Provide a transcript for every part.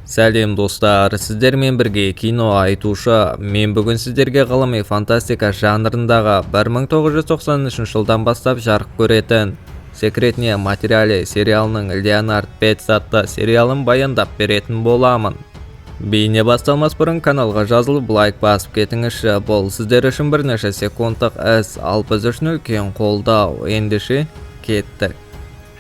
Сәлем достар, сіздермен бірге кино айтушы. Мен бүгін сіздерге ғылыми фантастика жанрындағы 1993 жылдан бастап жарық көретін Секретные материалы сериалының Леонард Петс атты сериалын баяндап беретін боламын. Бейне басталмас бұрын каналға жазылып лайк басып кетіңізші. Бұл сіздер үшін бірнеше секундтық іс, ал біз үшін үлкен қолдау. Ендеше кеттік.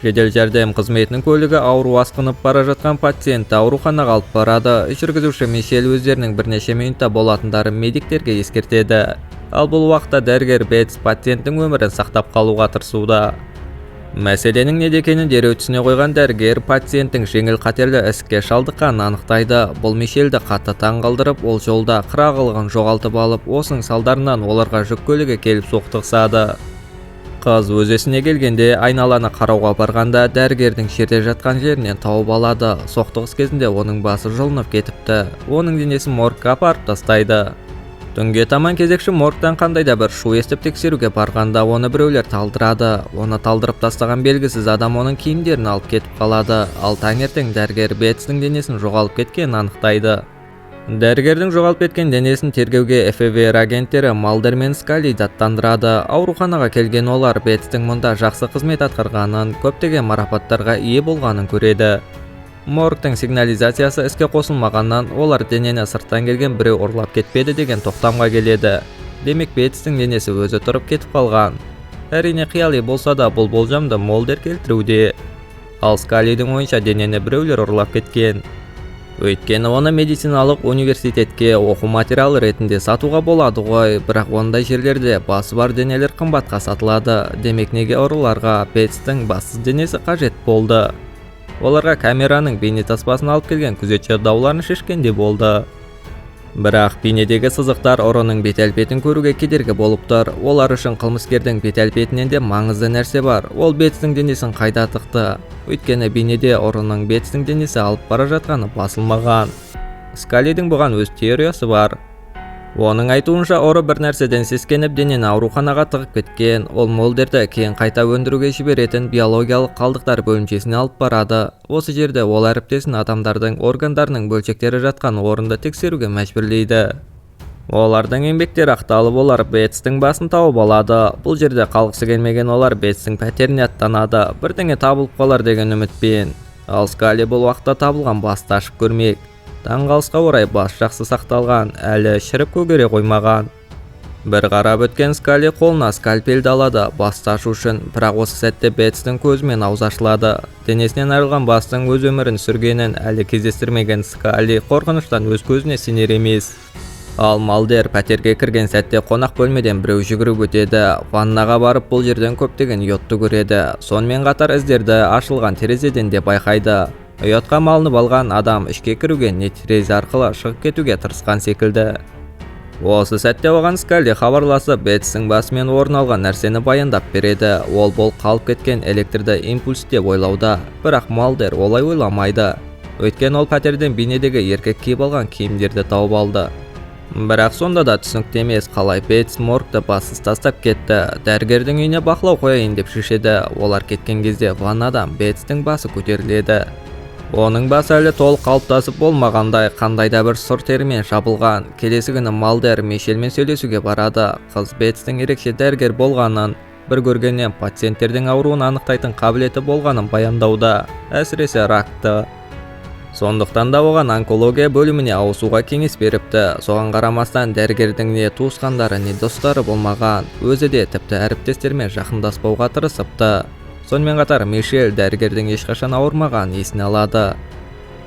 Жедел жәрдем қызметінің көлігі ауру асқынып бара жатқан пациентті ауруханаға алып барады. Жүргізуші Мишель өздерінің бірнеше минутта болатындарын медиктерге ескертеді. Ал бұл уақытта дәрігер Бетс пациенттің өмірін сақтап қалуға тырысуда. Мәселенің неде екенін дереу түсіне қойған дәрігер пациенттің жеңіл қатерлі ісікке шалдыққанын анықтайды. Бұл Мишельді қатты таңғалдырып, ол жолда қырағылығын жоғалтып алып, осының салдарынан оларға жүк көлігі келіп соқтығысады. Қыз өз есіне келгенде айналаны қарауға барғанда дәрігердің жерде жатқан жерінен тауып алады. Соқтығыс кезінде оның басы жұлынып кетіпті. Оның денесін моргқа апарып тастайды. Түнге таман кезекші моргтан қандай да бір шу естіп тексеруге барғанда оны біреулер талдырады. Оны талдырып тастаған белгісіз адам оның киімдерін алып кетіп қалады. Ал таңертең дәрігер Бетстің денесін жоғалып кеткенін анықтайды. Дәрігердің жоғалып кеткен денесін тергеуге ФБР агенттері Малдер мен Скали аттандырады. Ауруханаға келген олар Бетстің мұнда жақсы қызмет атқарғанын, көптеген марапаттарға ие болғанын көреді. Моргтың сигнализациясы іске қосылмағаннан олар денені сырттан келген біреу ұрлап кетпеді деген тоқтамға келеді. Демек Бетстің денесі өзі тұрып кетіп қалған. Әрине қияли болса да бұл болжамды Молдер келтіруде. Ал Скалидің ойынша денені біреулер ұрлап кеткен. Өйткені оны медициналық университетке оқу материалы ретінде сатуға болады ғой, бірақ ондай жерлерде басы бар денелер қымбатқа сатылады. Демек неге ұрыларға Бетстің бассыз денесі қажет болды? Оларға камераның бейнетаспасын алып келген күзетші дауларын шешкенде болды. Бірақ бейнедегі сызықтар ұрының бет-әлпетін көруге кедергі болып тұр. Олар үшін қылмыскердің бет-әлпетінен де маңызды нәрсе бар. Ол Бетстің денесін қайда тықты? Өйткені бейнеде ұрының Бетстің денесі алып бара жатқаны басылмаған. Скалидің бұған өз теориясы бар. Оның айтуынша ұры бір нәрседен сескеніп денені ауруханаға тығып кеткен. Ол Молдерді кейін қайта өндіруге жіберетін биологиялық қалдықтар бөлімшесіне алып барады. Осы жерде ол әріптесін адамдардың органдарының бөлшектері жатқан орынды тексеруге мәжбүрлейді. Олардың еңбектері ақталып, олар Бетстің басын тауып алады. Бұл жерде қалғысы келмеген олар Бетстің пәтеріне аттанады, бірдеңе табылып қалар деген үмітпен. Ал Скали бұл уақытта табылған басты ашып көрмек. Таңғалысқа орай бас жақсы сақталған, әлі шіріп көгере қоймаған. Бір қарап өткен Скали қолына скальпельді алады басты ашу үшін, бірақ осы сәтте Бетстің көзі мен аузы ашылады. Денесінен айырылған бастың өз өмірін сүргенін әлі кездестірмеген Скали қорқыныштан өз көзіне сенер емес. Ал Малдер пәтерге кірген сәтте қонақ бөлмеден біреу жүгіріп өтеді. Ваннаға барып бұл жерден көптеген йодты көреді. Сонымен қатар іздерді ашылған терезеден де байқайды. Ұятқа малынып алған адам ішке кіруге не терезе арқылы шығып кетуге тырысқан секілді. Осы сәтте оған Скали хабарласып Бетстің басымен орын алған нәрсені баяндап береді. Ол бол қалып кеткен электрді импульс деп ойлауда, бірақ Малдер олай ойламайды. Өйткені ол пәтерден бейнедегі еркек киіп алған киімдерді тауып алды. Бірақ сонда да түсінікті емес қалай Бетс моргты бассыз тастап кетті. Дәрігердің үйіне бақылау қояйын деп шешеді. Олар кеткен кезде ваннадан Бетстің басы көтеріледі. Оның басы әлі толық қалыптасып болмағандай, қандай да бір сұр терімен жабылған. Келесі күні Малдер Мишельмен сөйлесуге барады. Қыз Бетстің ерекше дәрігер болғанын, бір көргеннен пациенттердің ауруын анықтайтын қабілеті болғанын баяндауда, әсіресе ракты. Сондықтан да оған онкология бөліміне ауысуға кеңес беріпті. Соған қарамастан дәрігердің не туысқандары, не достары болмаған. Өзі де тіпті әріптестермен жақындаспауға тырысыпты. Сонымен қатар Мишель дәрігердің ешқашан ауырмаған есіне алады.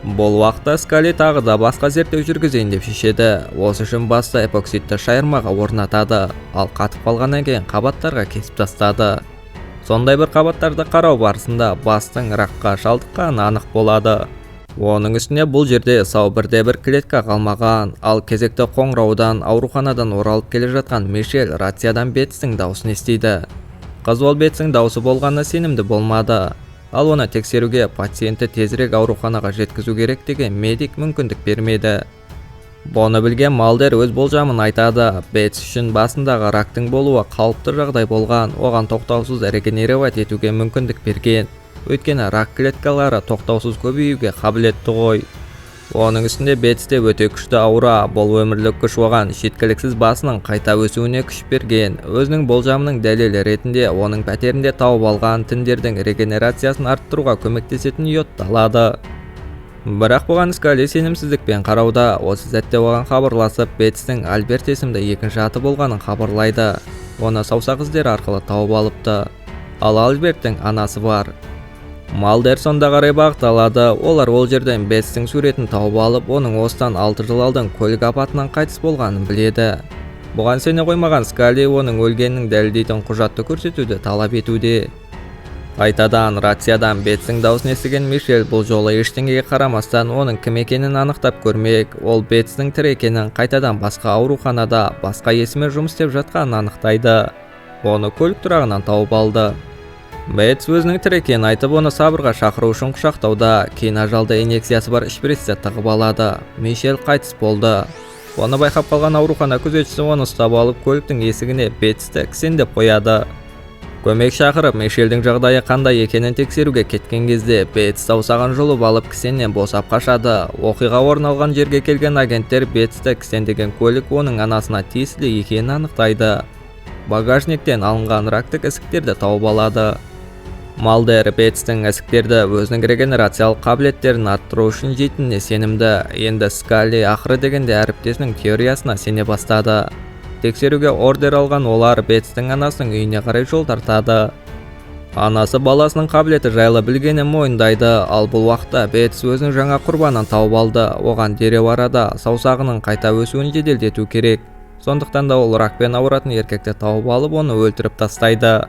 Бұл уақытта Скали тағы да басқа зерттеу жүргізейін деп шешеді. Осы үшін басты эпоксидті шайырмаға орнатады, ал қатып қалғаннан кейін қабаттарға кесіп тастады. Сондай бір қабаттарды қарау барысында бастың ракқа шалдыққаны анық болады. Оның үстіне бұл жерде сау бірде-бір клетка қалмаған. Ал кезекті қоңыраудан ауруханадан оралып келе жатқан Мишель рациядан Бетстің дауысын естиді. Қыз ол Бетстің дауысы болғанына сенімді болмады. Ал оны тексеруге пациентті тезірек ауруханаға жеткізу керек деген медик мүмкіндік бермеді. Бұны білген Малдер өз болжамын айтады. Бетс үшін басындағы рактың болуы қалыпты жағдай болған, оған тоқтаусыз регенерировать етуге мүмкіндік берген. Өйткені рак клеткалары тоқтаусыз көбеюге қабілетті ғой. Оның үстінде Бетсте өте күшті аура, бұл өмірлік күш оған жеткіліксіз басының қайта өсуіне күш берген. Өзінің болжамының дәлелі ретінде оның пәтерінде тауып алған тіндердің регенерациясын арттыруға көмектесетін йодты алады. Бірақ бұған Скали сенімсіздікпен қарауда. Осы сәтте оған хабарласып, Бетстің Альберт есімді екінші аты болғанын хабарлайды. Оны саусақ іздері арқылы тауып алыпты. Ал Альберттің анасы бар. Малдер сонда қарай бағыт алады. Олар ол жерден Бетстің суретін тауып алып, оның осыдан 6 жыл алдын көлік апатынан қайтыс болғанын біледі. Бұған сене қоймаған Скали оның өлгенін дәлелдейтін құжатты көрсетуді талап етуде. Қайтадан рациядан Бетстің даусын естіген Мишель бұл жолы ештеңеге қарамастан оның кім екенін анықтап көрмек. Ол Бетстің тірі екенін, қайтадан басқа ауруханада басқа есіммен жұмыс істеп жатқанын анықтайды. Оны көлік тұрағынан тауып алды. Бетс өзінің тірі екенін айтып, оны сабырға шақыру үшін құшақтауда. Кейін ажалды инъекциясы бар шприцті тығып алады. Мишель қайтыс болды. Оны байқап қалған аурухана күзетшісі оны ұстап алып, көліктің есігіне Бетсті кісендеп қояды. Көмек шақырып, Мишельдің жағдайы қандай екенін тексеруге кеткен кезде Бетс саусағын жұлып алып кісеннен босап қашады. Оқиға орын алған жерге келген агенттер Бетсті кісендеген көлік оның анасына тиесілі екенін анықтайды. Багажниктен алынған рактық ісіктерді тауып алады. Малдер Бетстің ісіктерді өзінің регенерациялық қабілеттерін арттыру үшін жейтініне сенімді. Енді Скали ақыры дегенде әріптесінің теориясына сене бастады. Тексеруге ордер алған олар Бетстің анасының үйіне қарай жол тартады. Анасы баласының қабілеті жайлы білгенін мойындайды, ал бұл уақытта Бетс өзінің жаңа құрбанын тауып алды. Оған дереу арада саусағының қайта өсуін жеделдету керек. Сондықтан да ол ракпен ауыратын еркекті тауып алып, оны өлтіріп тастайды.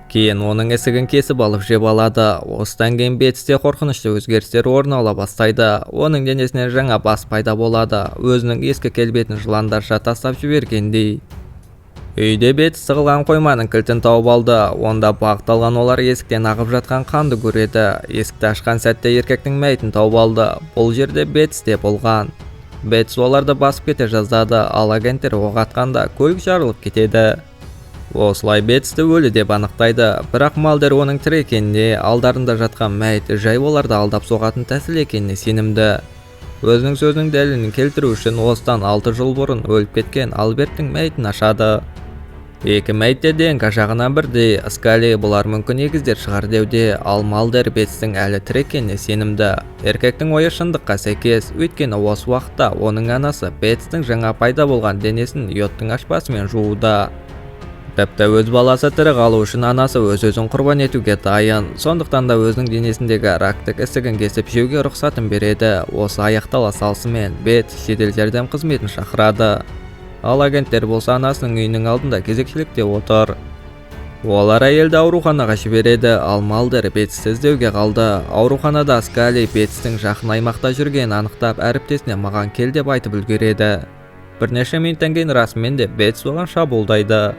Кейін оның ісігін кесіп алып жеп алады. Осыдан кейін Бетсте қорқынышты өзгерістер орын ала бастайды. Оның денесінен жаңа бас пайда болады, өзінің ескі келбетін жыландарша тастап жібергендей. Үйде Бетс сығылған қойманың кілтін тауып алды. Онда бағытталған олар есіктен ағып жатқан қанды көреді. Есікті ашқан сәтте еркектің мәйітін тауып алды. Бұл жерде Бетсте болған. Бетс оларды басып кете жаздады, ал агенттер оқ атқанда көлік жарылып кетеді. Осылай Бетсті өлі деп анықтайды, бірақ Малдер оның тірі екеніне, алдарында жатқан мәйіт жай оларды алдап соғатын тәсіл екеніне сенімді. Өзінің сөзінің дәлелін келтіру үшін осыдан 6 жыл бұрын өліп кеткен Альберттің мәйітін ашады. Екі мәйітте ДНК жағынан бірдей. Скали бұлар мүмкін егіздер шығар деуде, ал Малдер Бетстің әлі тірі екеніне сенімді. Еркектің ойы шындыққа сәйкес, өйткені осы уақытта оның анасы Бетстің жаңа пайда болған денесін йодтың ашпасымен жууда. Тіпті өз баласы тірі қалу үшін анасы өз-өзін құрбан етуге дайын. Сондықтан да өзінің денесіндегі рактық ісігін кесіп жеуге рұқсатын береді. Осы аяқтала салысымен Бетс жедел жәрдем қызметін шақырады. Ал агенттер болса анасының үйінің алдында кезекшілікте отыр. Олар әйелді ауруханаға жібереді, ал Малдер Бетсті іздеуге қалды. Ауруханада Скали Бетстің жақын аймақта жүргенін анықтап, әріптесіне маған кел деп айтып үлгереді. Бірнеше минуттан кейін расымен де Бетс оған шабуылдайды.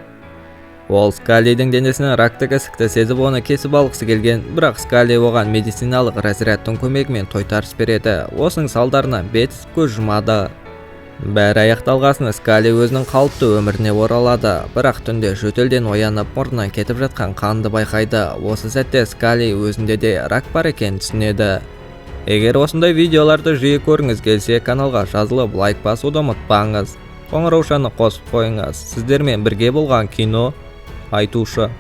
Ол Скалидің денесінен рактық ісікті сезіп оны кесіп алғысы келген, бірақ Скали оған медициналық разрядтың көмегімен тойтарыс береді. Осының салдарынан Бетс көз жұмады. Бәрі аяқталғасын Скали өзінің қалыпты өміріне оралады, бірақ түнде жөтелден оянып мұрнынан кетіп жатқан қанды байқайды. Осы сәтте Скали өзінде де рак бар екенін түсінеді. Егер осындай видеоларды жиі көргіңіз келсе, каналға жазылып лайк басуды ұмытпаңыз. Қоңыраушаны қосып қойыңыз. Сіздермен бірге болған кино айтушы.